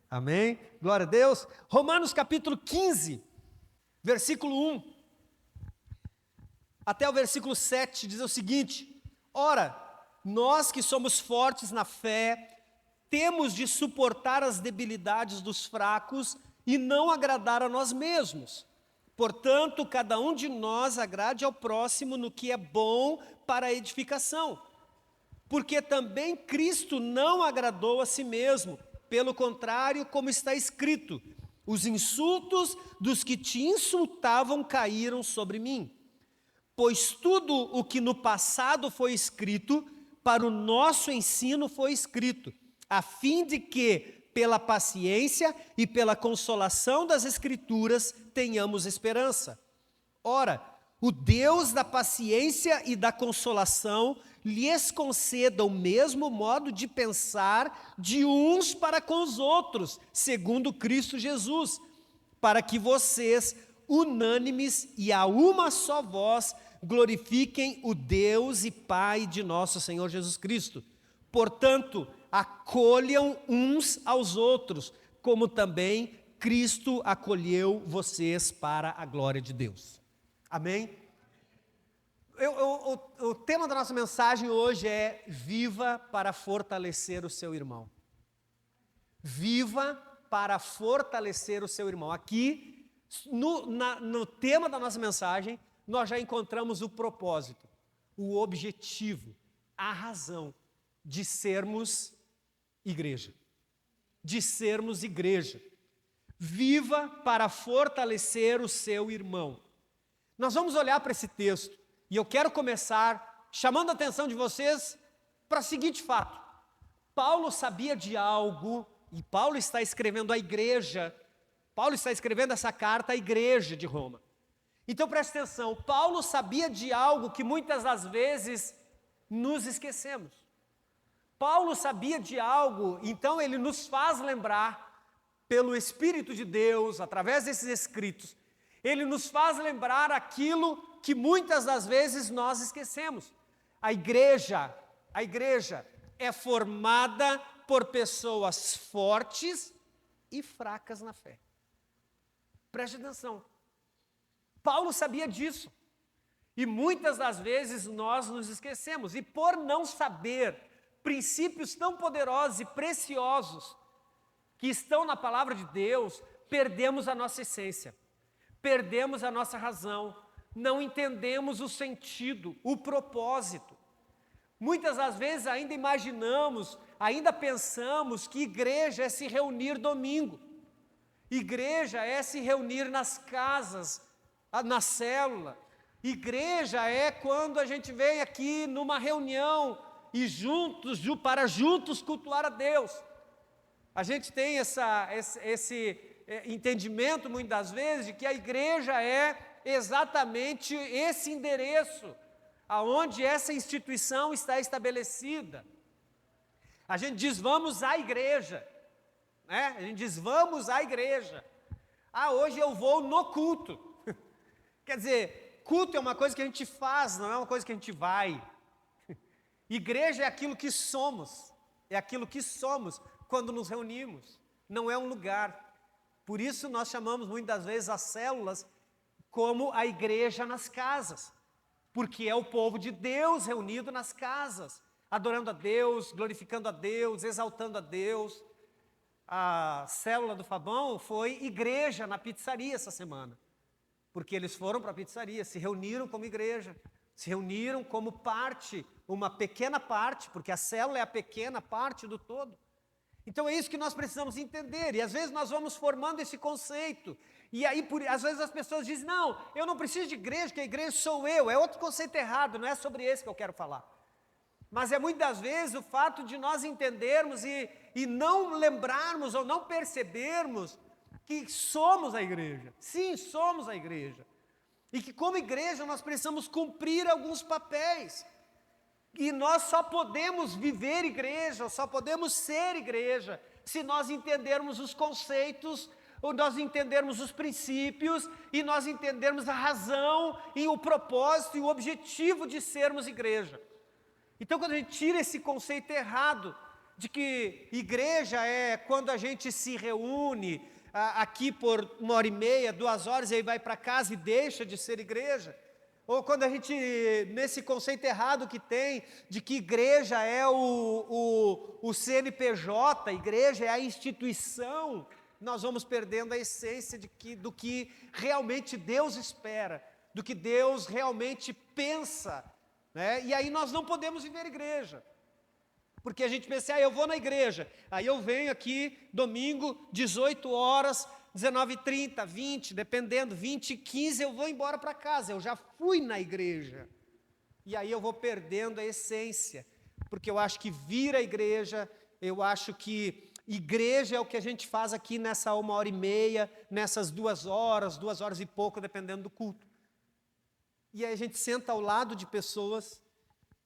Amém? Glória a Deus. Romanos capítulo 15, versículo 1, até o versículo 7, diz o seguinte: ora, nós que somos fortes na fé, temos de suportar as debilidades dos fracos e não agradar a nós mesmos. Portanto, cada um de nós agrade ao próximo no que é bom para a edificação. Porque também Cristo não agradou a si mesmo. Pelo contrário, como está escrito: os insultos dos que te insultavam caíram sobre mim. Pois tudo o que no passado foi escrito, para o nosso ensino foi escrito, a fim de que, pela paciência e pela consolação das Escrituras, tenhamos esperança. Ora, o Deus da paciência e da consolação lhes conceda o mesmo modo de pensar de uns para com os outros, segundo Cristo Jesus, para que vocês, unânimes e a uma só voz, glorifiquem o Deus e Pai de nosso Senhor Jesus Cristo. Portanto, acolham uns aos outros, como também Cristo acolheu vocês para a glória de Deus. Amém? O tema da nossa mensagem hoje é: viva para fortalecer o seu irmão. Viva para fortalecer o seu irmão. Aqui, no tema da nossa mensagem, nós já encontramos o propósito, o objetivo, a razão de sermos igreja. De sermos igreja. Viva para fortalecer o seu irmão. Nós vamos olhar para esse texto e eu quero começar chamando a atenção de vocês para o seguinte fato. Paulo sabia de algo, e Paulo está escrevendo à igreja, Paulo está escrevendo essa carta à igreja de Roma. Então preste atenção, Paulo sabia de algo que muitas das vezes nos esquecemos. Paulo sabia de algo, então ele nos faz lembrar, pelo Espírito de Deus, através desses escritos, ele nos faz lembrar aquilo que muitas das vezes nós esquecemos. A igreja é formada por pessoas fortes e fracas na fé. Preste atenção. Paulo sabia disso. E muitas das vezes nós nos esquecemos. E por não saber princípios tão poderosos e preciosos que estão na palavra de Deus, perdemos a nossa essência. Perdemos a nossa razão, não entendemos o sentido, o propósito. Muitas das vezes ainda imaginamos, ainda pensamos que igreja é se reunir domingo. Igreja é se reunir nas casas, na célula. Igreja é quando a gente vem aqui numa reunião e para juntos cultuar a Deus. A gente tem esse entendimento, muitas das vezes, de que a igreja é exatamente esse endereço, aonde essa instituição está estabelecida. A gente diz, vamos à igreja, né? A gente diz, vamos à igreja. Hoje eu vou no culto. Quer dizer, culto é uma coisa que a gente faz, não é uma coisa que a gente vai. Igreja é aquilo que somos quando nos reunimos, não é um lugar. Por isso nós chamamos muitas vezes as células como a igreja nas casas, porque é o povo de Deus reunido nas casas, adorando a Deus, glorificando a Deus, exaltando a Deus. A célula do Fabão foi igreja na pizzaria essa semana, porque eles foram para a pizzaria, se reuniram como igreja, se reuniram como parte, uma pequena parte, porque a célula é a pequena parte do todo. Então é isso que nós precisamos entender, e às vezes nós vamos formando esse conceito, e aí às vezes as pessoas dizem, não, eu não preciso de igreja, que a igreja sou eu, é outro conceito errado, não é sobre esse que eu quero falar. Mas é muitas vezes o fato de nós entendermos e não lembrarmos ou não percebermos que somos a igreja. Sim, somos a igreja. E que como igreja nós precisamos cumprir alguns papéis. E nós só podemos viver igreja, só podemos ser igreja, se nós entendermos os conceitos, ou nós entendermos os princípios, e nós entendermos a razão, e o propósito, e o objetivo de sermos igreja. Então, quando a gente tira esse conceito errado de que igreja é quando a gente se reúne aqui por 1h30, 2 horas, e aí vai para casa e deixa de ser igreja. Ou quando a gente, nesse conceito errado que tem, de que igreja é o CNPJ, igreja é a instituição, nós vamos perdendo a essência do que realmente Deus espera, do que Deus realmente pensa, né? E aí nós não podemos viver igreja, porque a gente pensa, eu vou na igreja, aí eu venho aqui, domingo, 18 horas, 19h30, 20, dependendo, 20h15 eu vou embora para casa, eu já fui na igreja. E aí eu vou perdendo a essência, porque eu acho que vir à igreja, eu acho que igreja é o que a gente faz aqui nessa 1h30, nessas 2 horas, 2 horas e pouco, dependendo do culto. E aí a gente senta ao lado de pessoas,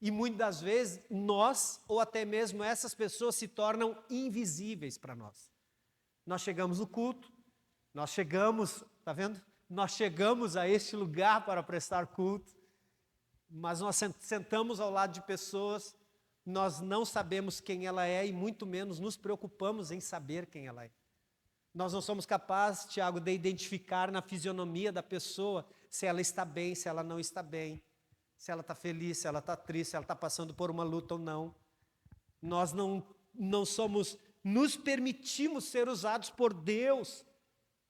e muitas das vezes nós, ou até mesmo essas pessoas, se tornam invisíveis para nós. Nós chegamos no culto, nós chegamos, está vendo? Nós chegamos a este lugar para prestar culto, mas nós sentamos ao lado de pessoas, nós não sabemos quem ela é e muito menos nos preocupamos em saber quem ela é. Nós não somos capazes, Tiago, de identificar na fisionomia da pessoa se ela está bem, se ela não está bem, se ela está feliz, se ela está triste, se ela está passando por uma luta ou não. Nós não nos permitimos ser usados por Deus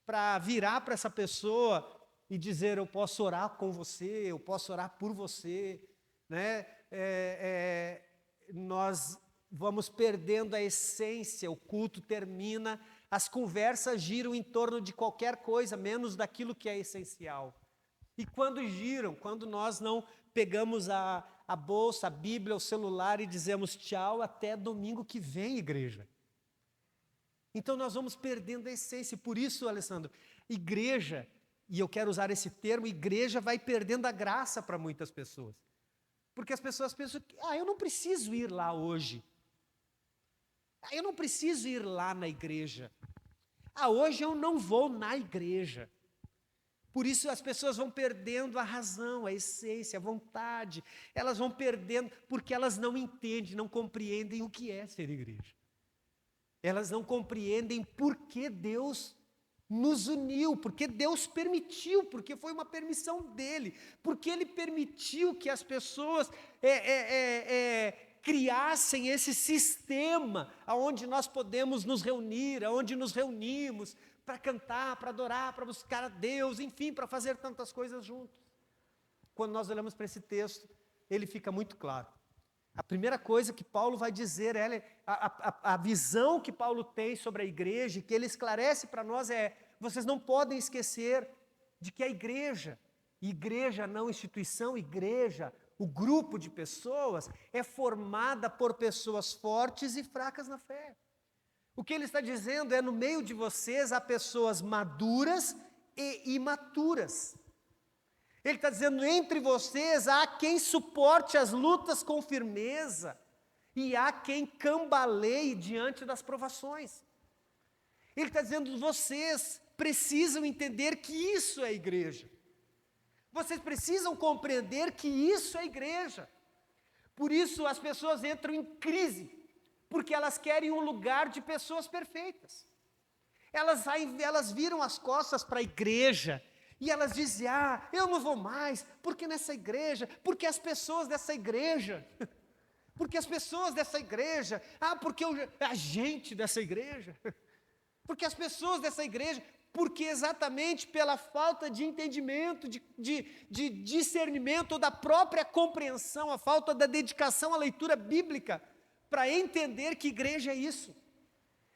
para virar para essa pessoa e dizer, eu posso orar com você, eu posso orar por você, né? Nós vamos perdendo a essência, o culto termina, as conversas giram em torno de qualquer coisa, menos daquilo que é essencial. E quando giram, quando nós não pegamos a bolsa, a Bíblia, o celular e dizemos tchau, até domingo que vem, igreja. Então nós vamos perdendo a essência, por isso, Alessandro, igreja, e eu quero usar esse termo, igreja vai perdendo a graça para muitas pessoas. Porque as pessoas pensam, eu não preciso ir lá hoje. Eu não preciso ir lá na igreja. Hoje eu não vou na igreja. Por isso as pessoas vão perdendo a razão, a essência, a vontade. Elas vão perdendo, porque elas não entendem, não compreendem o que é ser igreja. Elas não compreendem por que Deus nos uniu, porque Deus permitiu, porque foi uma permissão dele, porque ele permitiu que as pessoas criassem esse sistema onde nós podemos nos reunir, onde nos reunimos para cantar, para adorar, para buscar a Deus, enfim, para fazer tantas coisas juntos. Quando nós olhamos para esse texto, ele fica muito claro. A primeira coisa que Paulo vai dizer, a visão que Paulo tem sobre a igreja, que ele esclarece para nós vocês não podem esquecer de que a igreja não instituição, igreja, o grupo de pessoas, é formada por pessoas fortes e fracas na fé. O que ele está dizendo no meio de vocês há pessoas maduras e imaturas. Ele está dizendo, entre vocês há quem suporte as lutas com firmeza e há quem cambaleie diante das provações. Ele está dizendo, vocês precisam entender que isso é igreja. Vocês precisam compreender que isso é igreja. Por isso as pessoas entram em crise, porque elas querem um lugar de pessoas perfeitas. Elas viram as costas para a igreja, e elas dizem, eu não vou mais, porque nessa igreja, porque as pessoas dessa igreja, porque as pessoas dessa igreja, porque a gente dessa igreja, porque as pessoas dessa igreja, porque exatamente pela falta de entendimento, de discernimento, ou da própria compreensão, a falta da dedicação à leitura bíblica, para entender que igreja é isso.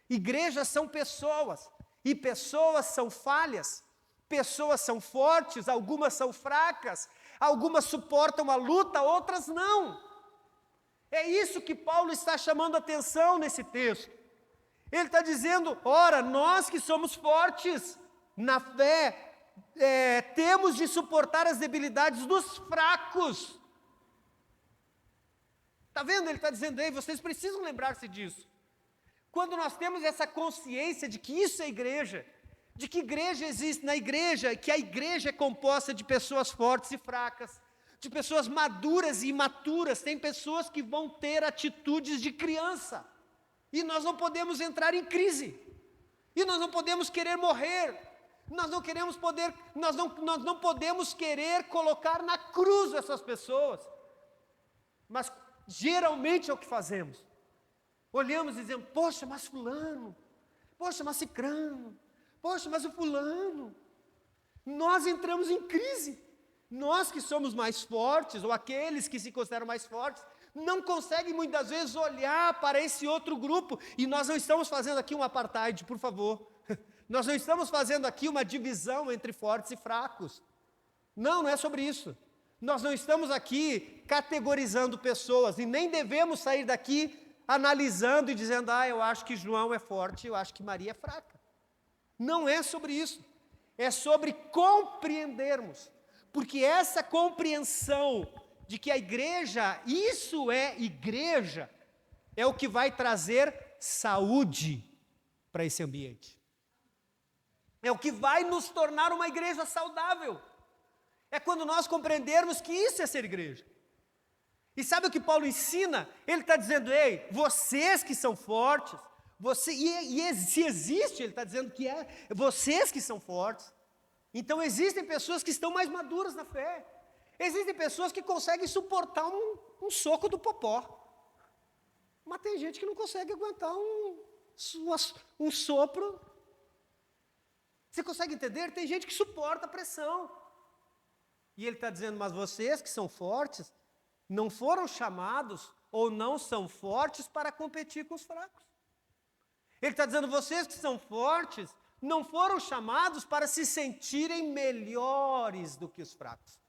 Igrejas são pessoas, e pessoas são falhas. Pessoas são fortes, algumas são fracas, algumas suportam a luta, outras não. É isso que Paulo está chamando a atenção nesse texto. Ele está dizendo, ora, nós que somos fortes na fé, temos de suportar as debilidades dos fracos. Está vendo? Ele está dizendo, vocês precisam lembrar-se disso. Quando nós temos essa consciência de que isso é igreja, de que igreja existe na igreja, que a igreja é composta de pessoas fortes e fracas, de pessoas maduras e imaturas, tem pessoas que vão ter atitudes de criança, E nós não podemos entrar em crise. E nós não podemos querer morrer. Nós não podemos querer colocar na cruz essas pessoas. Mas geralmente é o que fazemos. Olhamos e dizemos, poxa, mas fulano, poxa, mas cicrano, poxa, mas o fulano. Nós entramos em crise. Nós que somos mais fortes, ou aqueles que se consideram mais fortes, não conseguem muitas vezes olhar para esse outro grupo. E nós não estamos fazendo aqui um apartheid, por favor. Nós não estamos fazendo aqui uma divisão entre fortes e fracos. Não é sobre isso. Nós não estamos aqui categorizando pessoas e nem devemos sair daqui analisando e dizendo, eu acho que João é forte, eu acho que Maria é fraca. Não é sobre isso. É sobre compreendermos. Porque essa compreensão de que a igreja, isso é igreja, é o que vai trazer saúde para esse ambiente. É o que vai nos tornar uma igreja saudável. É quando nós compreendermos que isso é ser igreja. E sabe o que Paulo ensina? Ele está dizendo, ei, vocês que são fortes, se existe, ele está dizendo que é vocês que são fortes. Então existem pessoas que estão mais maduras na fé. Existem pessoas que conseguem suportar um soco do popó. Mas tem gente que não consegue aguentar um sopro. Você consegue entender? Tem gente que suporta a pressão. E ele está dizendo, mas vocês que são fortes, não foram chamados ou não são fortes para competir com os fracos. Ele está dizendo, vocês que são fortes, não foram chamados para se sentirem melhores do que os fracos.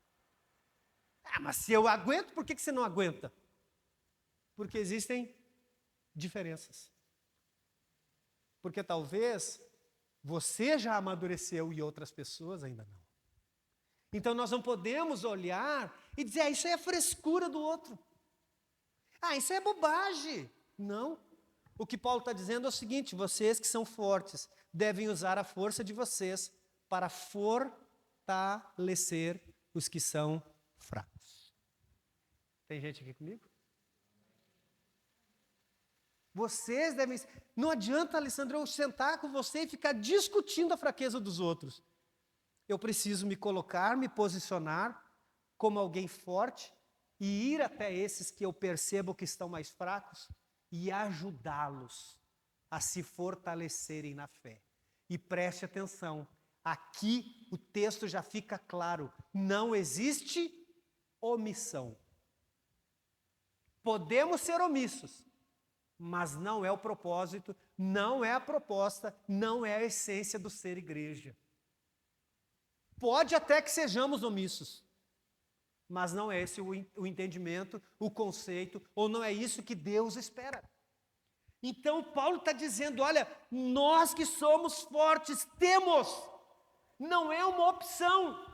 Mas se eu aguento, por que você não aguenta? Porque existem diferenças. Porque talvez você já amadureceu e outras pessoas ainda não. Então nós não podemos olhar e dizer, isso aí é frescura do outro. Isso é bobagem. Não. O que Paulo está dizendo é o seguinte, vocês que são fortes, devem usar a força de vocês para fortalecer os que são fracos. Tem gente aqui comigo? Vocês devem... Não adianta, Alessandro, eu sentar com você e ficar discutindo a fraqueza dos outros. Eu preciso me colocar, me posicionar como alguém forte e ir até esses que eu percebo que estão mais fracos e ajudá-los a se fortalecerem na fé. E preste atenção, aqui o texto já fica claro, não existe omissão. Podemos ser omissos, mas não é o propósito, não é a proposta, não é a essência do ser igreja. Pode até que sejamos omissos, mas não é esse o entendimento, o conceito, ou não é isso que Deus espera. Então Paulo está dizendo, olha, nós que somos fortes, não é uma opção,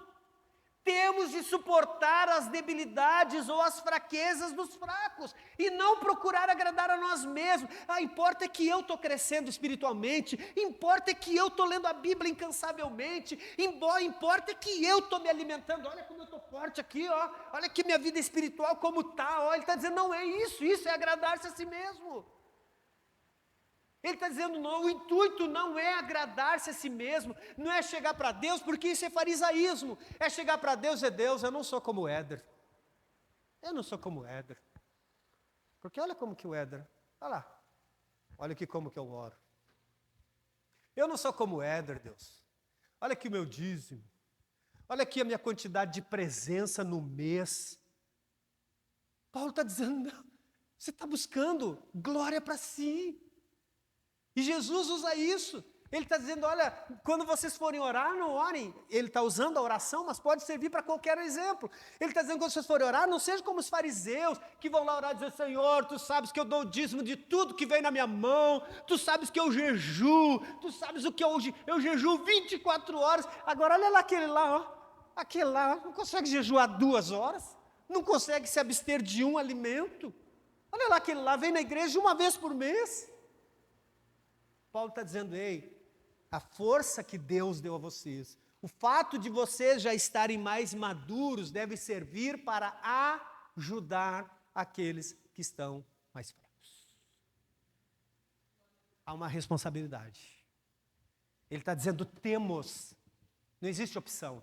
temos de suportar as debilidades ou as fraquezas dos fracos e não procurar agradar a nós mesmos. Importa que eu estou crescendo espiritualmente, importa que eu estou lendo a Bíblia incansavelmente, importa que eu estou me alimentando. Olha como eu estou forte aqui, olha que minha vida espiritual como está. Ele está dizendo, não é isso, isso é agradar-se a si mesmo. Ele está dizendo, não, o intuito não é agradar-se a si mesmo, não é chegar para Deus, porque isso é farisaísmo, é chegar para Deus, Deus, eu não sou como o Éder, porque olha como que o Éder, olha lá, olha aqui como que eu oro, eu não sou como o Éder, Deus, olha aqui o meu dízimo, olha aqui a minha quantidade de presença no mês. Paulo está dizendo, não, você está buscando glória para si. E Jesus usa isso. Ele está dizendo, olha, quando vocês forem orar, não orem. Ele está usando a oração, mas pode servir para qualquer exemplo. Ele está dizendo, quando vocês forem orar, não sejam como os fariseus, que vão lá orar e dizer, Senhor, tu sabes que eu dou o dízimo de tudo que vem na minha mão, tu sabes que eu jejuo, tu sabes o que eu jejuo 24 horas. Agora olha lá aquele lá, não consegue jejuar 2 horas, não consegue se abster de um alimento. Olha lá aquele lá, vem na igreja 1 vez por mês. Paulo está dizendo, ei, a força que Deus deu a vocês, o fato de vocês já estarem mais maduros deve servir para ajudar aqueles que estão mais fracos. há uma responsabilidade. Ele está dizendo temos, não existe opção,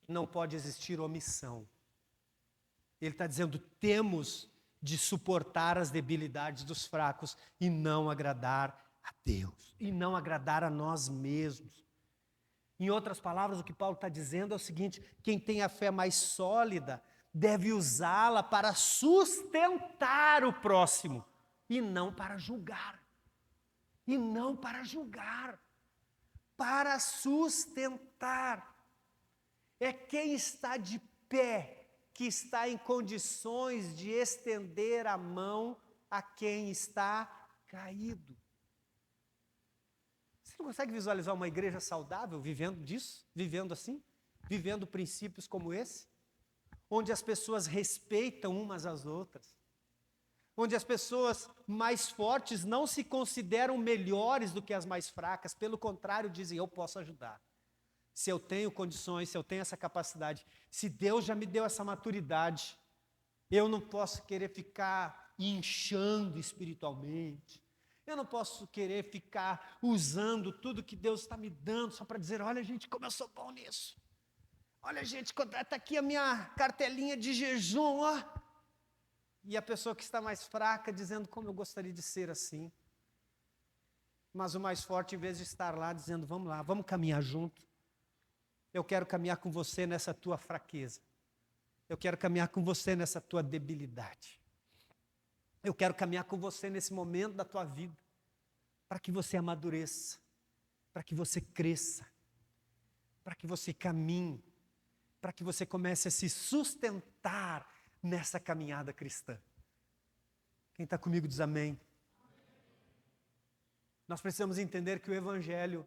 não pode existir omissão. Ele está dizendo temos de suportar as debilidades dos fracos e não agradar a Deus, e não agradar a nós mesmos. Em outras palavras, o que Paulo está dizendo é o seguinte: quem tem a fé mais sólida deve usá-la para sustentar o próximo e não para julgar. E não para julgar, para sustentar. É quem está de pé que está em condições de estender a mão a quem está caído. Você não consegue visualizar uma igreja saudável vivendo disso? Vivendo assim? Vivendo princípios como esse? Onde as pessoas respeitam umas às outras. Onde as pessoas mais fortes não se consideram melhores do que as mais fracas. Pelo contrário, dizem, eu posso ajudar. Se eu tenho condições, se eu tenho essa capacidade, se Deus já me deu essa maturidade, eu não posso querer ficar inchando espiritualmente. Eu não posso querer ficar usando tudo que Deus está me dando só para dizer, olha gente, como eu sou bom nisso. Olha gente, está aqui a minha cartelinha de jejum, ó. E a pessoa que está mais fraca dizendo, como eu gostaria de ser assim. Mas o mais forte, em vez de estar lá dizendo, vamos lá, vamos caminhar junto. Eu quero caminhar com você nessa tua fraqueza. Eu quero caminhar com você nessa tua debilidade. Eu quero caminhar com você nesse momento da tua vida, para que você amadureça, para que você cresça, para que você caminhe, para que você comece a se sustentar nessa caminhada cristã. Quem está comigo diz amém. Nós precisamos entender que o Evangelho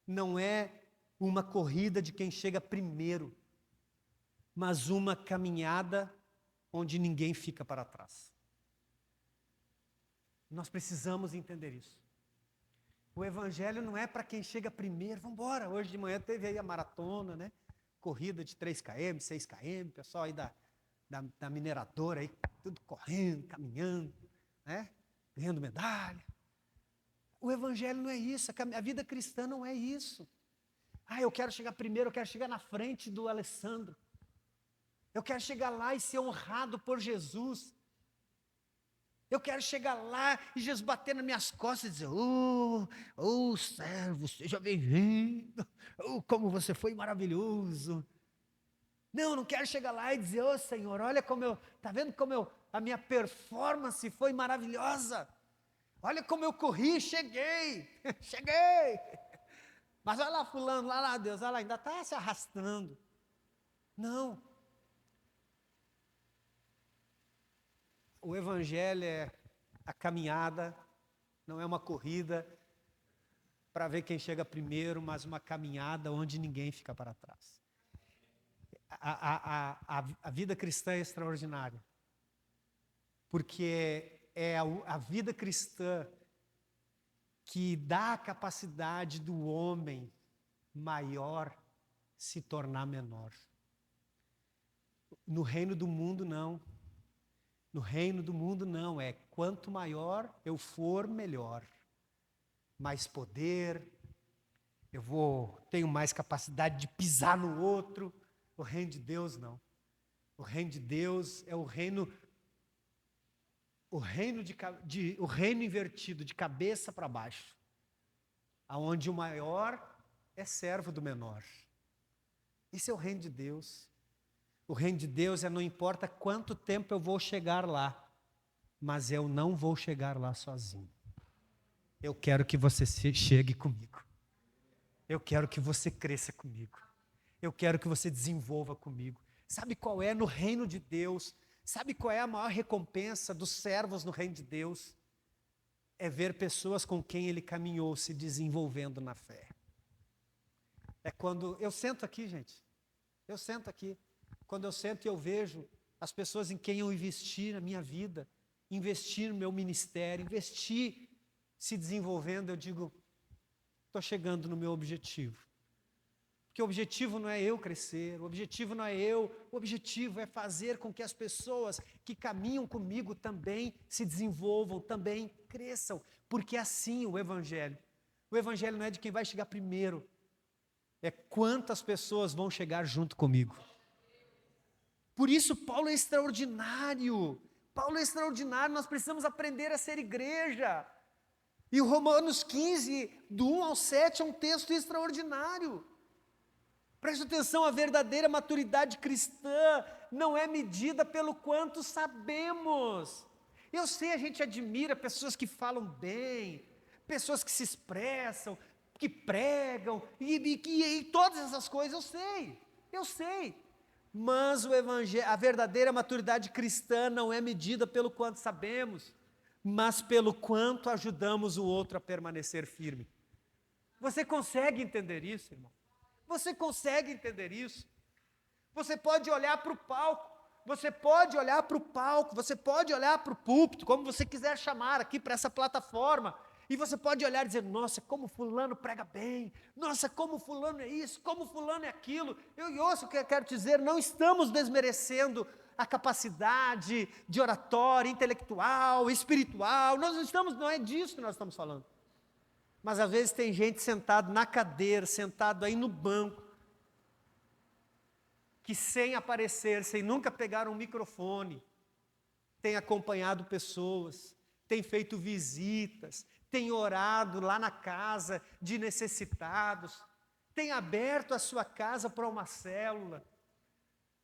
não é uma corrida de quem chega primeiro, mas uma caminhada onde ninguém fica para trás. Nós precisamos entender isso. O Evangelho não é para quem chega primeiro. Vamos embora, hoje de manhã teve aí a maratona, né? Corrida de 3 km, 6 km, pessoal aí da mineradora aí, tudo correndo, caminhando, né? Ganhando medalha. O Evangelho não é isso, a vida cristã não é isso. Eu quero chegar primeiro, eu quero chegar na frente do Alessandro. Eu quero chegar lá e ser honrado por Jesus. Eu quero chegar lá e Jesus bater nas minhas costas e dizer, servo, seja bem-vindo. Como você foi maravilhoso. Não, não quero chegar lá e dizer, Senhor, olha está vendo como a minha performance foi maravilhosa. Olha como eu corri, cheguei. Mas olha lá fulano, lá Deus, olha lá, ainda está se arrastando. Não. O Evangelho é a caminhada, não é uma corrida para ver quem chega primeiro, mas uma caminhada onde ninguém fica para trás. A vida cristã é extraordinária, porque é a vida cristã que dá a capacidade do homem maior se tornar menor. No reino do mundo, não. No reino do mundo, não. É quanto maior eu for, melhor. Mais poder, tenho mais capacidade de pisar no outro. O reino de Deus, não. O reino de Deus é o reino invertido, de cabeça para baixo, aonde o maior é servo do menor. Esse é o reino de Deus. O reino de Deus não importa quanto tempo eu vou chegar lá, mas eu não vou chegar lá sozinho. Eu quero que você chegue comigo. Eu quero que você cresça comigo. Eu quero que você desenvolva comigo. Sabe qual é no reino de Deus? Sabe qual é a maior recompensa dos servos no reino de Deus? É ver pessoas com quem ele caminhou se desenvolvendo na fé. É quando eu sento aqui, gente. Eu sento aqui. Quando eu sento e eu vejo as pessoas em quem eu investi na minha vida, investi no meu ministério, investi se desenvolvendo, eu digo, estou chegando no meu objetivo. Porque o objetivo não é eu crescer, o objetivo não é eu, o objetivo é fazer com que as pessoas que caminham comigo também se desenvolvam, também cresçam. Porque é assim o Evangelho não é de quem vai chegar primeiro, é quantas pessoas vão chegar junto comigo. Por isso Paulo é extraordinário. Paulo é extraordinário, nós precisamos aprender a ser igreja. E o Romanos 15, do 1 ao 7, é um texto extraordinário. Preste atenção, a verdadeira maturidade cristã não é medida pelo quanto sabemos. Eu sei, a gente admira pessoas que falam bem, pessoas que se expressam, que pregam, e todas essas coisas, eu sei. Mas a verdadeira maturidade cristã não é medida pelo quanto sabemos, mas pelo quanto ajudamos o outro a permanecer firme. Você consegue entender isso, irmão? Você consegue entender isso? Você pode olhar para o palco, você pode olhar para o púlpito, como você quiser chamar aqui para essa plataforma, e você pode olhar e dizer, nossa, como fulano prega bem, nossa, como fulano é isso, como fulano é aquilo. Eu ouço o que eu quero te dizer, não estamos desmerecendo a capacidade de oratória, intelectual, espiritual, não é disso que nós estamos falando. Mas às vezes tem gente sentado na cadeira, sentado aí no banco, que sem aparecer, sem nunca pegar um microfone, tem acompanhado pessoas, tem feito visitas, tem orado lá na casa de necessitados, tem aberto a sua casa para uma célula.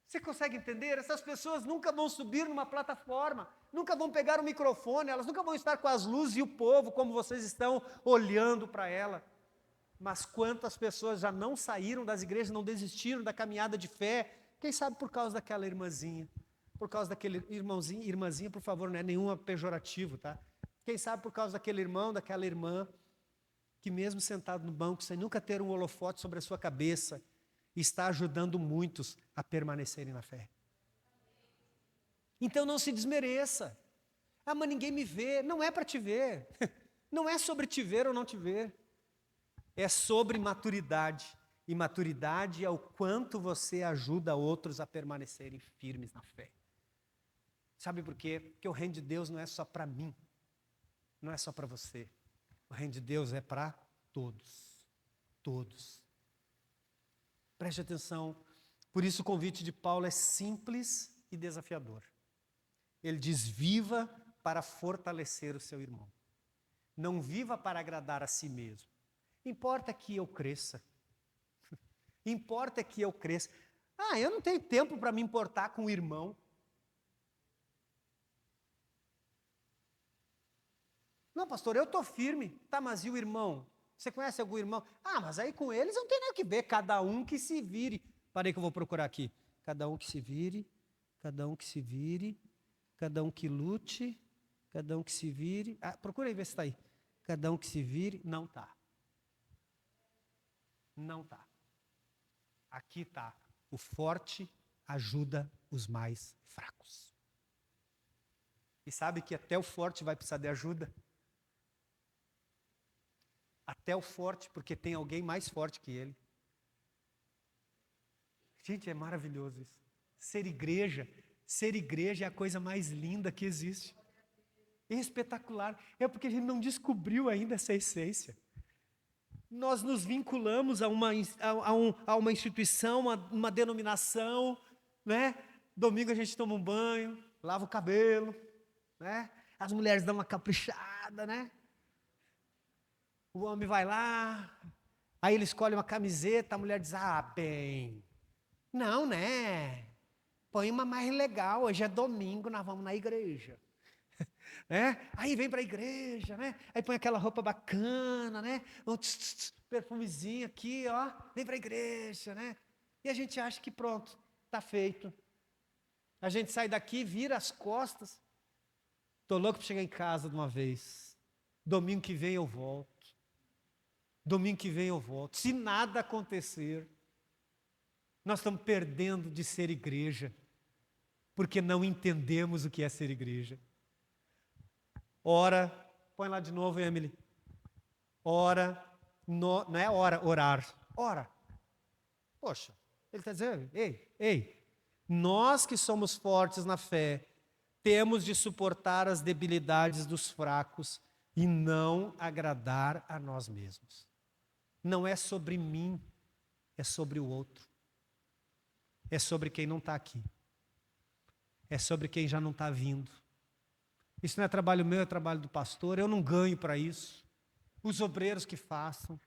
Você consegue entender? Essas pessoas nunca vão subir numa plataforma, nunca vão pegar o microfone, elas nunca vão estar com as luzes e o povo como vocês estão olhando para ela. Mas quantas pessoas já não saíram das igrejas, não desistiram da caminhada de fé? Quem sabe por causa daquela irmãzinha, por causa daquele irmãozinho, irmãzinha, por favor, não é nenhum pejorativo, tá? Quem sabe por causa daquele irmão, daquela irmã, que mesmo sentado no banco, sem nunca ter um holofote sobre a sua cabeça, está ajudando muitos a permanecerem na fé. Então não se desmereça. Ah, mas ninguém me vê. Não é para te ver. Não é sobre te ver ou não te ver. É sobre maturidade. E maturidade é o quanto você ajuda outros a permanecerem firmes na fé. Sabe por quê? Porque o reino de Deus não é só para mim. Não é só para você. O reino de Deus é para todos. Todos. Preste atenção. Por isso o convite de Paulo é simples e desafiador. Ele diz, viva para fortalecer o seu irmão. Não viva para agradar a si mesmo. Importa que eu cresça. Importa que eu cresça. Ah, eu não tenho tempo para me importar com o irmão. Não, pastor, eu estou firme. Tá, mas e o irmão? Você conhece algum irmão? Ah, mas aí com eles não tem nada que ver. Cada um que se vire. Parei que eu vou procurar aqui. Cada um que se vire. Cada um que se vire. Cada um que lute. Cada um que se vire. Ah, procura aí ver se está aí. Cada um que se vire. Não está. Não está. Aqui está. O forte ajuda os mais fracos. E sabe que até o forte vai precisar de ajuda? Até o forte, porque tem alguém mais forte que ele. Gente, é maravilhoso isso. Ser igreja é a coisa mais linda que existe. É espetacular. É porque a gente não descobriu ainda essa essência. Nós nos vinculamos a uma instituição, uma denominação, né? Domingo a gente toma um banho, lava o cabelo, né? As mulheres dão uma caprichada, né? O homem vai lá, aí ele escolhe uma camiseta, a mulher diz, ah, bem, não, né? Põe uma mais legal, hoje é domingo, nós vamos na igreja. Aí vem para a igreja, né? Aí põe aquela roupa bacana, né? Um perfumezinho aqui, ó, vem para a igreja, né? E a gente acha que pronto, está feito. A gente sai daqui, vira as costas. Estou louco para chegar em casa de uma vez. Domingo que vem eu volto. Domingo que vem eu volto. Se nada acontecer, nós estamos perdendo de ser igreja, porque não entendemos o que é ser igreja. Ora, põe lá de novo, Emily. Ora, não é orar. Ora. Poxa, ele está dizendo, ei, nós que somos fortes na fé, temos de suportar as debilidades dos fracos e não agradar a nós mesmos. Não é sobre mim, é sobre o outro. É sobre quem não está aqui. É sobre quem já não está vindo. Isso não é trabalho meu, é trabalho do pastor. Eu não ganho para isso. Os obreiros que façam.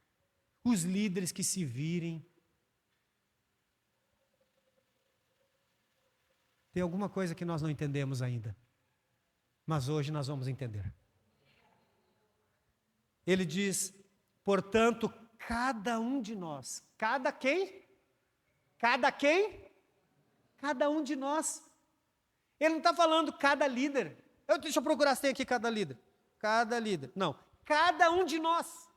Os líderes que se virem. Tem alguma coisa que nós não entendemos ainda. Mas hoje nós vamos entender. Ele diz, portanto, cada um de nós. Cada quem? Cada quem? Cada um de nós. Ele não está falando cada líder. Deixa eu procurar se tem aqui cada líder. Cada líder. Não. Cada um de nós.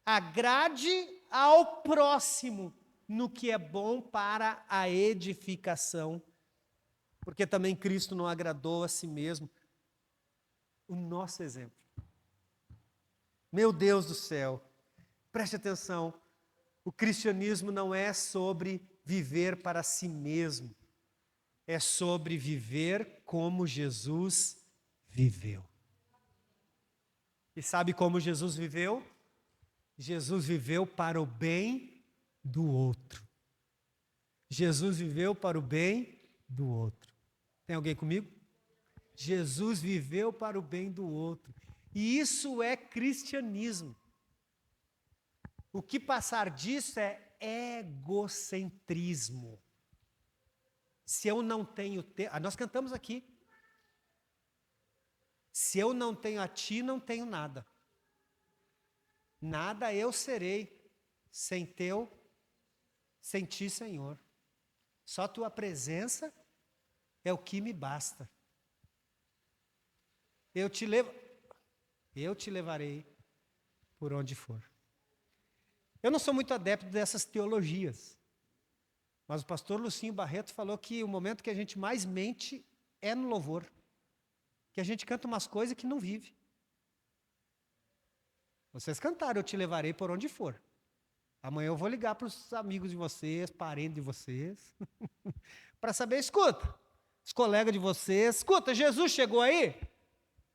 Agrade ao próximo no que é bom para a edificação. Porque também Cristo não agradou a si mesmo. O nosso exemplo. Meu Deus do céu. Preste atenção. O cristianismo não é sobre viver para si mesmo. É sobre viver como Jesus viveu. E sabe como Jesus viveu? Jesus viveu para o bem do outro. Jesus viveu para o bem do outro. Tem alguém comigo? Jesus viveu para o bem do outro. E isso é cristianismo. O que passar disso é egocentrismo. Se eu não tenho... Nós cantamos aqui. Se eu não tenho a ti, não tenho nada. Nada eu serei sem ti, Senhor. Só tua presença é o que me basta. Eu te levarei por onde for. Eu não sou muito adepto dessas teologias, mas o pastor Lucinho Barreto falou que o momento que a gente mais mente é no louvor, que a gente canta umas coisas que não vive. Vocês cantaram, eu te levarei por onde for. Amanhã eu vou ligar para os amigos de vocês, parentes de vocês, para saber, escuta, os colegas de vocês, escuta, Jesus chegou aí?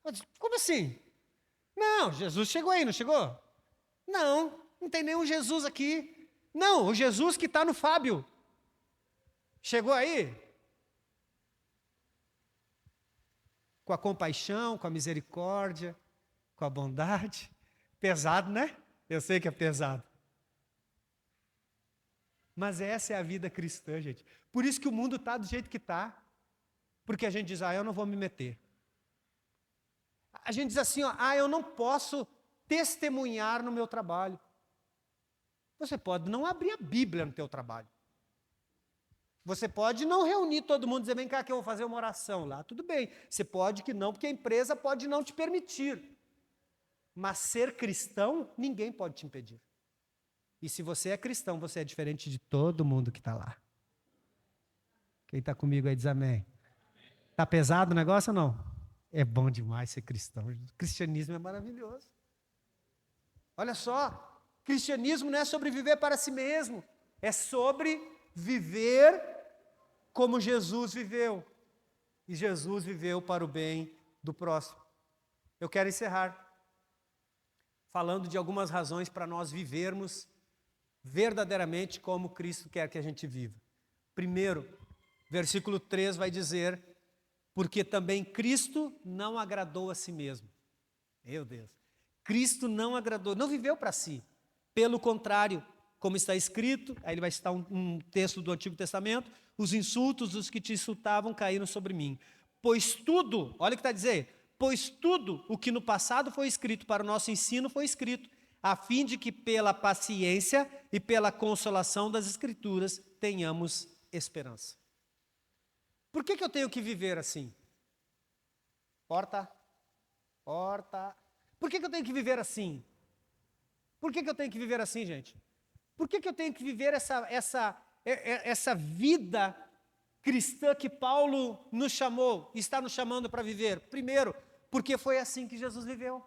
Eu disse, como assim? Não, Jesus chegou aí, não chegou? Não tem nenhum Jesus aqui. Não, o Jesus que está no Fábio. Chegou aí? Com a compaixão, com a misericórdia, com a bondade. Pesado, né? Eu sei que é pesado. Mas essa é a vida cristã, gente. Por isso que o mundo está do jeito que está. Porque a gente diz, eu não vou me meter. A gente diz assim, eu não posso testemunhar no meu trabalho. Você pode não abrir a Bíblia no teu trabalho. Você pode não reunir todo mundo e dizer, vem cá que eu vou fazer uma oração lá. Tudo bem, você pode que não, porque a empresa pode não te permitir. Mas ser cristão, ninguém pode te impedir. E se você é cristão, você é diferente de todo mundo que está lá. Quem está comigo aí diz amém. Está pesado o negócio ou não? É bom demais ser cristão. O cristianismo é maravilhoso. Olha só. Cristianismo não é sobre viver para si mesmo, é sobre viver como Jesus viveu. E Jesus viveu para o bem do próximo. Eu quero encerrar falando de algumas razões para nós vivermos verdadeiramente como Cristo quer que a gente viva. Primeiro, versículo 3 vai dizer, porque também Cristo não agradou a si mesmo. Meu Deus, Cristo não agradou, não viveu para si. Pelo contrário, como está escrito, aí ele vai citar um texto do Antigo Testamento, os insultos dos que te insultavam caíram sobre mim. Pois tudo, olha o que está dizendo, pois tudo o que no passado foi escrito para o nosso ensino foi escrito, a fim de que pela paciência e pela consolação das Escrituras tenhamos esperança. Por que eu tenho que viver assim? Porta. Por que eu tenho que viver assim? Por que eu tenho que viver assim, gente? Por que eu tenho que viver essa vida cristã que Paulo nos chamou, está nos chamando para viver? Primeiro, porque foi assim que Jesus viveu.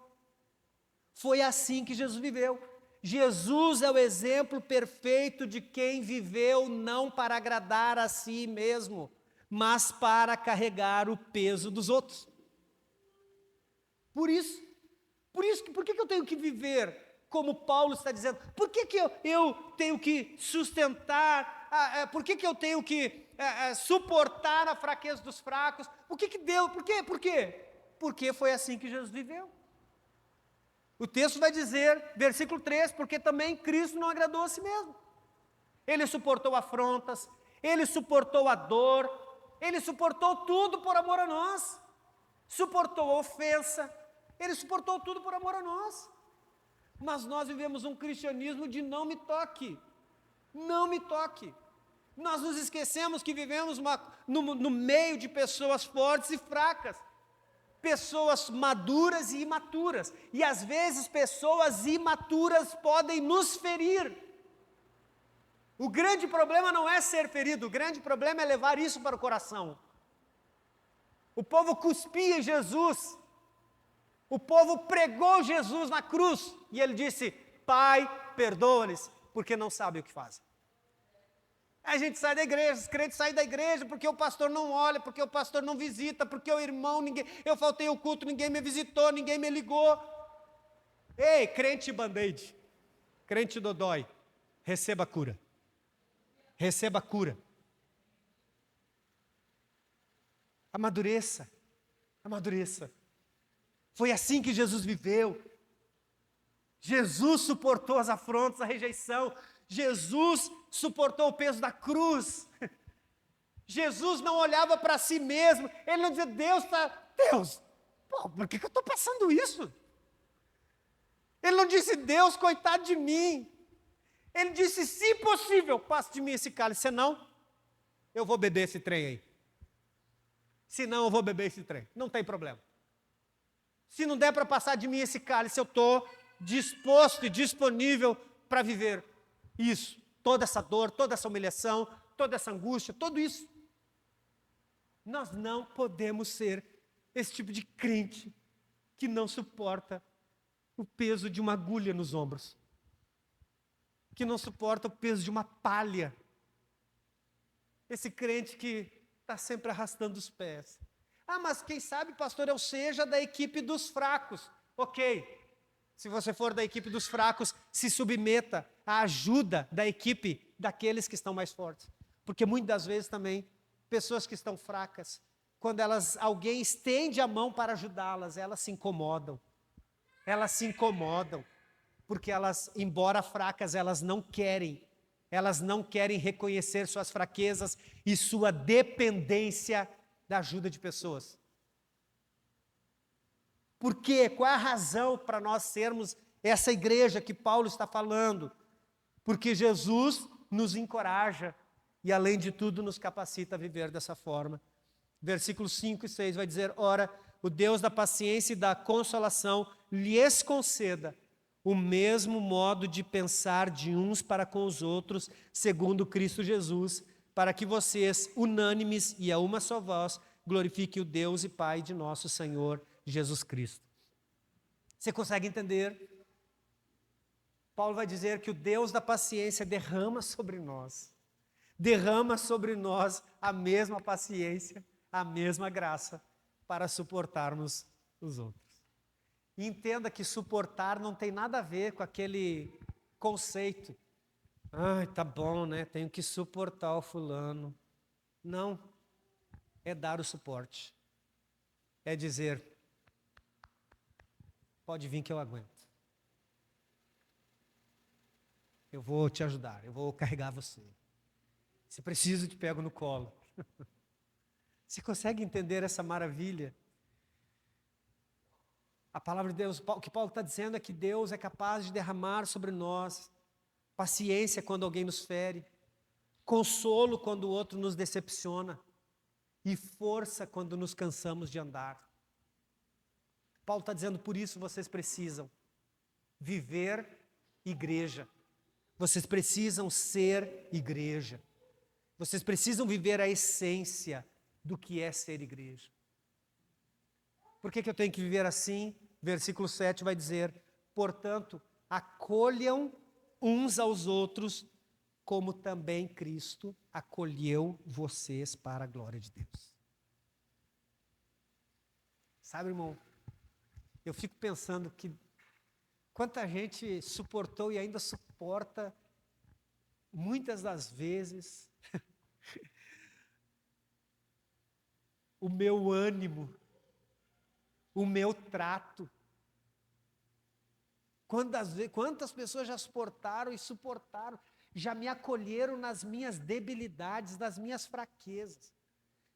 Foi assim que Jesus viveu. Jesus é o exemplo perfeito de quem viveu não para agradar a si mesmo, mas para carregar o peso dos outros. Por que eu tenho que viver como Paulo está dizendo? Por que eu tenho que sustentar, por que eu tenho que suportar a fraqueza dos fracos? Por que Deus, por quê? Porque foi assim que Jesus viveu. O texto vai dizer, versículo 3, porque também Cristo não agradou a si mesmo. Ele suportou afrontas, ele suportou a dor, ele suportou tudo por amor a nós. Suportou a ofensa, ele suportou tudo por amor a nós. Mas nós vivemos um cristianismo de não me toque. Não me toque. Nós nos esquecemos que vivemos no meio de pessoas fortes e fracas. Pessoas maduras e imaturas. E às vezes pessoas imaturas podem nos ferir. O grande problema não é ser ferido, o grande problema é levar isso para o coração. O povo cuspia em Jesus. O povo pregou Jesus na cruz. E ele disse, Pai, perdoa-lhes, porque não sabem o que fazem. A gente sai da igreja, os crentes saem da igreja porque o pastor não olha, porque o pastor não visita, porque o irmão, eu faltei o culto, ninguém me visitou, ninguém me ligou. Ei, crente band-aid, crente dodói, receba a cura. Receba a cura. Amadureça, amadureça. Foi assim que Jesus viveu. Jesus suportou as afrontas, a rejeição. Jesus suportou o peso da cruz. Jesus não olhava para si mesmo. Ele não dizia, Deus, por que eu estou passando isso? Ele não disse, Deus, coitado de mim. Ele disse, se possível, passe de mim esse cálice. Senão, eu vou beber esse trem aí. Senão, eu vou beber esse trem. Não tem problema. Se não der para passar de mim esse cálice, eu estou disposto e disponível para viver isso. Toda essa dor, toda essa humilhação, toda essa angústia, tudo isso. Nós não podemos ser esse tipo de crente que não suporta o peso de uma agulha nos ombros. Que não suporta o peso de uma palha. Esse crente que está sempre arrastando os pés. Mas quem sabe, pastor, eu seja da equipe dos fracos. Ok. Se você for da equipe dos fracos, se submeta à ajuda da equipe daqueles que estão mais fortes. Porque muitas das vezes também, pessoas que estão fracas, quando alguém estende a mão para ajudá-las, elas se incomodam. Elas se incomodam. Porque elas, embora fracas, elas não querem reconhecer suas fraquezas e sua dependência da ajuda de pessoas. Por quê? Qual é a razão para nós sermos essa igreja que Paulo está falando? Porque Jesus nos encoraja e, além de tudo, nos capacita a viver dessa forma. Versículos 5 e 6 vai dizer, ora, o Deus da paciência e da consolação lhes conceda o mesmo modo de pensar de uns para com os outros, segundo Cristo Jesus, para que vocês, unânimes e a uma só voz, glorifiquem o Deus e Pai de nosso Senhor Jesus Cristo. Você consegue entender? Paulo vai dizer que o Deus da paciência derrama sobre nós a mesma paciência, a mesma graça para suportarmos os outros. E entenda que suportar não tem nada a ver com aquele conceito. Tá bom, né? Tenho que suportar o fulano. Não. É dar o suporte. É dizer, pode vir que eu aguento. Eu vou te ajudar, eu vou carregar você. Se preciso, te pego no colo. Você consegue entender essa maravilha? A palavra de Deus, o que Paulo está dizendo é que Deus é capaz de derramar sobre nós paciência quando alguém nos fere, consolo quando o outro nos decepciona e força quando nos cansamos de andar. Paulo está dizendo, por isso vocês precisam viver igreja. Vocês precisam ser igreja. Vocês precisam viver a essência do que é ser igreja. Por que eu tenho que viver assim? Versículo 7 vai dizer, portanto, acolham uns aos outros, como também Cristo acolheu vocês para a glória de Deus. Sabe, irmão, eu fico pensando que quanta gente suportou e ainda suporta, muitas das vezes, o meu ânimo, o meu trato. Quantas pessoas já suportaram e suportaram, já me acolheram nas minhas debilidades, nas minhas fraquezas.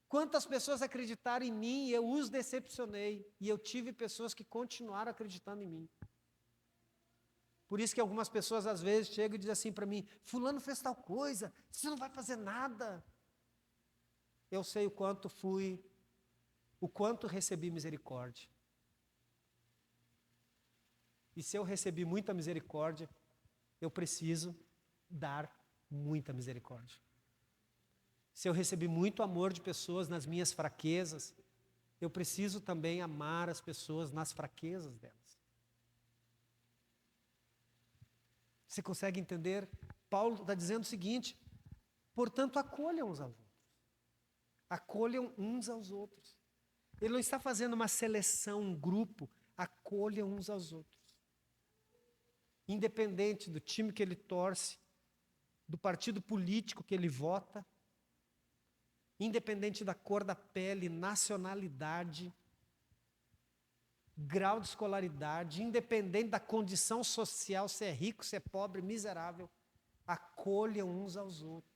Quantas pessoas acreditaram em mim e eu os decepcionei. E eu tive pessoas que continuaram acreditando em mim. Por isso que algumas pessoas às vezes chegam e dizem assim para mim: fulano fez tal coisa, você não vai fazer nada. Eu sei o quanto recebi misericórdia. E se eu recebi muita misericórdia, eu preciso dar muita misericórdia. Se eu recebi muito amor de pessoas nas minhas fraquezas, eu preciso também amar as pessoas nas fraquezas delas. Você consegue entender? Paulo está dizendo o seguinte: portanto, acolham uns aos outros. Acolham uns aos outros. Ele não está fazendo uma seleção, um grupo. Acolham uns aos outros. Independente do time que ele torce, do partido político que ele vota, independente da cor da pele, nacionalidade, grau de escolaridade, independente da condição social, se é rico, se é pobre, miserável, acolham uns aos outros.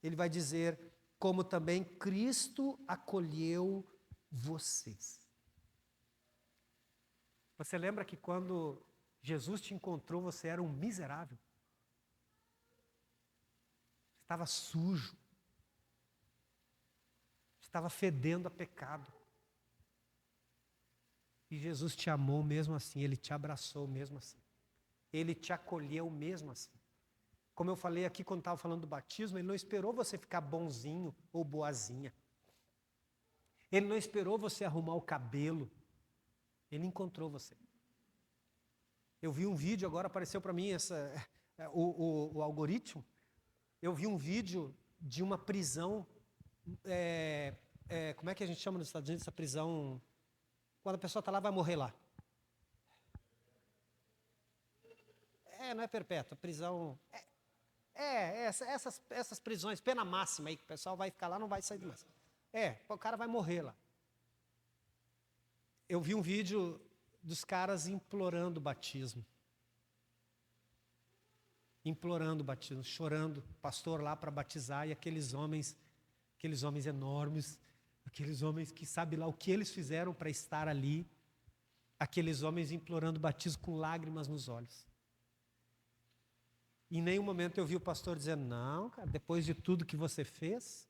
Ele vai dizer, como também Cristo acolheu vocês. Você lembra que quando Jesus te encontrou, você era um miserável? Estava sujo. Estava fedendo a pecado. E Jesus te amou mesmo assim, Ele te abraçou mesmo assim. Ele te acolheu mesmo assim. Como eu falei aqui quando estava falando do batismo, Ele não esperou você ficar bonzinho ou boazinha. Ele não esperou você arrumar o cabelo. Ele encontrou você. Eu vi um vídeo, agora apareceu para mim o algoritmo. Eu vi um vídeo de uma prisão, como é que a gente chama nos Estados Unidos essa prisão? Quando a pessoa está lá, vai morrer lá. Não é perpétua, prisão... essas prisões, pena máxima aí, que o pessoal vai ficar lá, não vai sair mais. O cara vai morrer lá. Eu vi um vídeo dos caras implorando o batismo. Implorando o batismo, chorando, pastor lá para batizar, e aqueles homens enormes, aqueles homens que sabe lá o que eles fizeram para estar ali, aqueles homens implorando o batismo com lágrimas nos olhos. Em nenhum momento eu vi o pastor dizendo, não, cara, depois de tudo que você fez.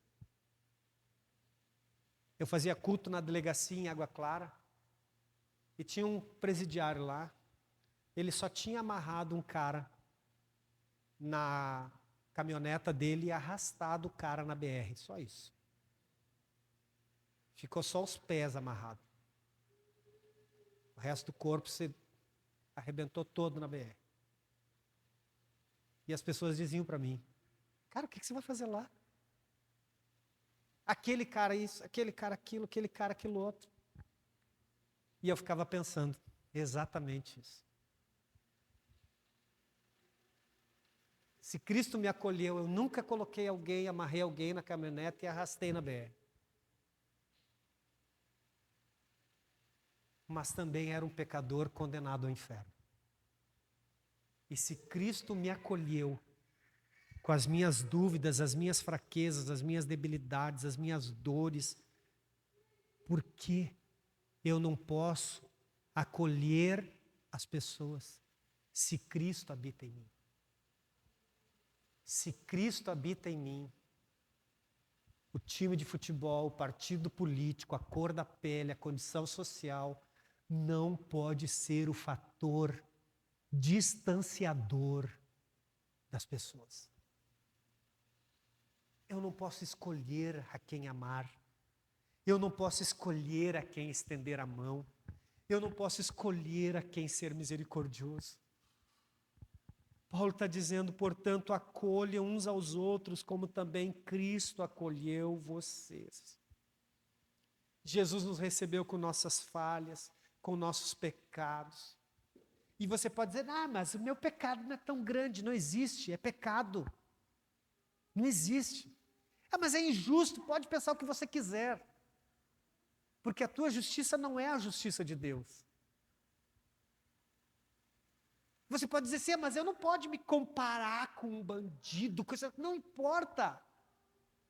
Eu fazia culto na delegacia em Água Clara, e tinha um presidiário lá, ele só tinha amarrado um cara na caminhoneta dele e arrastado o cara na BR, só isso. Ficou só os pés amarrados. O resto do corpo se arrebentou todo na BR. E as pessoas diziam para mim, cara, o que você vai fazer lá? Aquele cara isso, aquele cara aquilo, aquele cara aquilo outro. E eu ficava pensando, exatamente isso. Se Cristo me acolheu, eu nunca coloquei alguém, amarrei alguém na caminhonete e arrastei na BR. Mas também era um pecador condenado ao inferno. E se Cristo me acolheu com as minhas dúvidas, as minhas fraquezas, as minhas debilidades, as minhas dores, por que eu não posso acolher as pessoas se Cristo habita em mim? Se Cristo habita em mim, o time de futebol, o partido político, a cor da pele, a condição social, não pode ser o fator distanciador das pessoas. Eu não posso escolher a quem amar. Eu não posso escolher a quem estender a mão. Eu não posso escolher a quem ser misericordioso. Paulo está dizendo, portanto, acolham uns aos outros, como também Cristo acolheu vocês. Jesus nos recebeu com nossas falhas, com nossos pecados. E você pode dizer, mas o meu pecado não é tão grande. Não existe, é pecado. Não existe. Mas é injusto, pode pensar o que você quiser. Porque a tua justiça não é a justiça de Deus. Você pode dizer assim, mas eu não posso me comparar com um bandido, coisa... Não importa.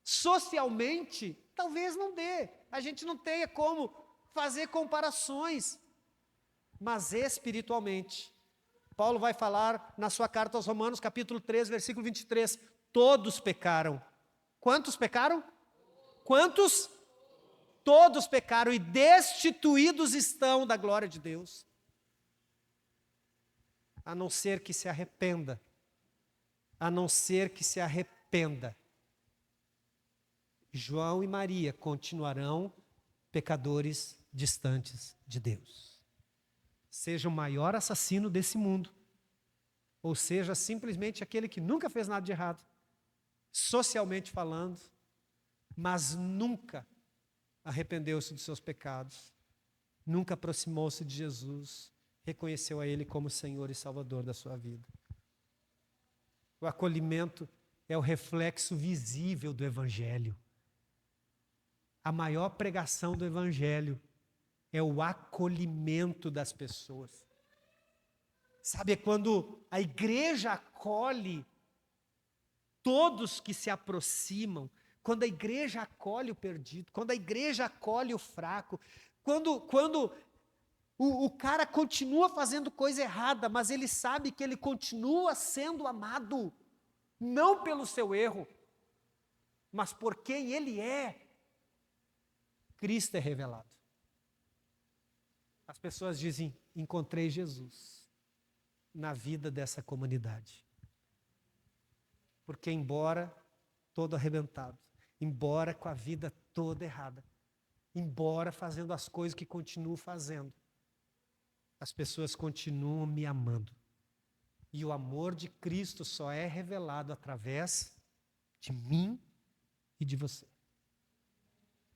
Socialmente, talvez não dê. A gente não tenha como fazer comparações. Mas espiritualmente, Paulo vai falar na sua carta aos Romanos, capítulo 3, versículo 23, todos pecaram. Quantos pecaram? Quantos? Todos pecaram e destituídos estão da glória de Deus. A não ser que se arrependa. A não ser que se arrependa. João e Maria continuarão pecadores distantes de Deus. Seja o maior assassino desse mundo, ou seja, simplesmente aquele que nunca fez nada de errado, socialmente falando, mas nunca arrependeu-se dos seus pecados, nunca aproximou-se de Jesus, reconheceu a Ele como Senhor e Salvador da sua vida. O acolhimento é o reflexo visível do Evangelho. A maior pregação do Evangelho é o acolhimento das pessoas. Sabe, é quando a igreja acolhe todos que se aproximam, quando a igreja acolhe o perdido, quando a igreja acolhe o fraco, quando o cara continua fazendo coisa errada, mas ele sabe que ele continua sendo amado, não pelo seu erro, mas por quem ele é. Cristo é revelado. As pessoas dizem, encontrei Jesus na vida dessa comunidade. Porque embora todo arrebentado, embora com a vida toda errada, embora fazendo as coisas que continuo fazendo, as pessoas continuam me amando. E o amor de Cristo só é revelado através de mim e de você.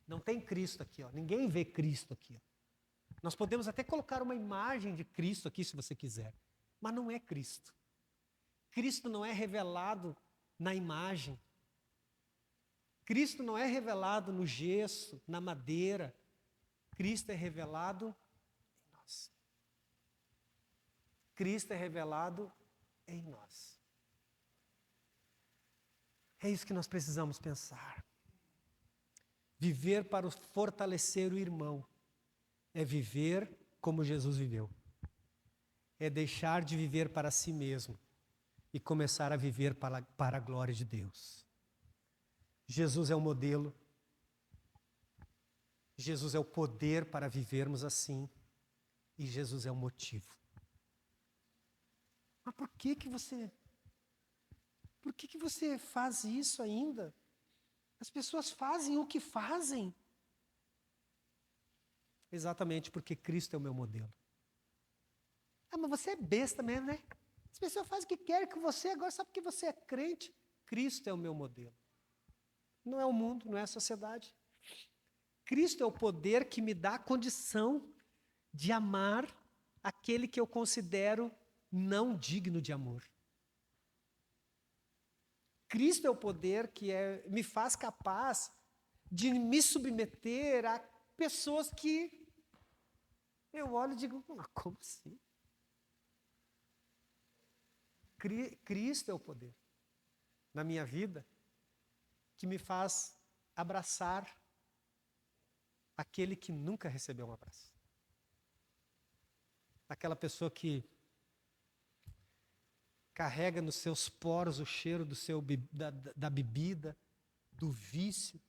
Não tem Cristo aqui, ninguém vê Cristo aqui. Nós podemos até colocar uma imagem de Cristo aqui, se você quiser, mas não é Cristo. Cristo não é revelado na imagem. Cristo não é revelado no gesso, na madeira. Cristo é revelado em nós. Cristo é revelado em nós. É isso que nós precisamos pensar. Viver para fortalecer o irmão é viver como Jesus viveu. É deixar de viver para si mesmo e começar a viver para a glória de Deus. Jesus é o modelo. Jesus é o poder para vivermos assim. E Jesus é o motivo. Mas por que você faz isso ainda? As pessoas fazem o que fazem. Exatamente porque Cristo é o meu modelo. Mas você é besta mesmo, né? As pessoas fazem o que querem com você, agora sabe que você é crente. Cristo é o meu modelo. Não é o mundo, não é a sociedade. Cristo é o poder que me dá a condição de amar aquele que eu considero não digno de amor. Cristo é o poder que me faz capaz de me submeter a pessoas que eu olho e digo, como assim? Cristo é o poder na minha vida que me faz abraçar aquele que nunca recebeu um abraço. Aquela pessoa que carrega nos seus poros o cheiro da bebida, do vício.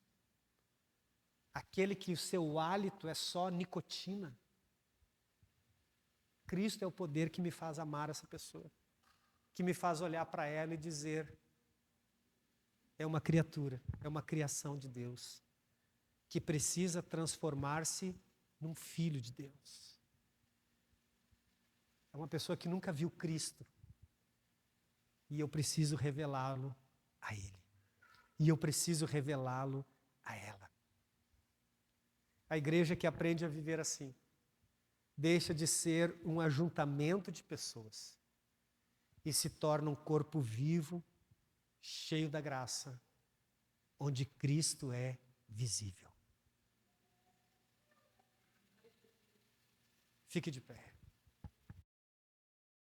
Aquele que o seu hálito é só nicotina. Cristo é o poder que me faz amar essa pessoa. Que me faz olhar para ela e dizer, é uma criatura, é uma criação de Deus, que precisa transformar-se num filho de Deus. É uma pessoa que nunca viu Cristo. E eu preciso revelá-lo a ele. E eu preciso revelá-lo a ela. A igreja que aprende a viver assim deixa de ser um ajuntamento de pessoas e se torna um corpo vivo, cheio da graça, onde Cristo é visível. Fique de pé.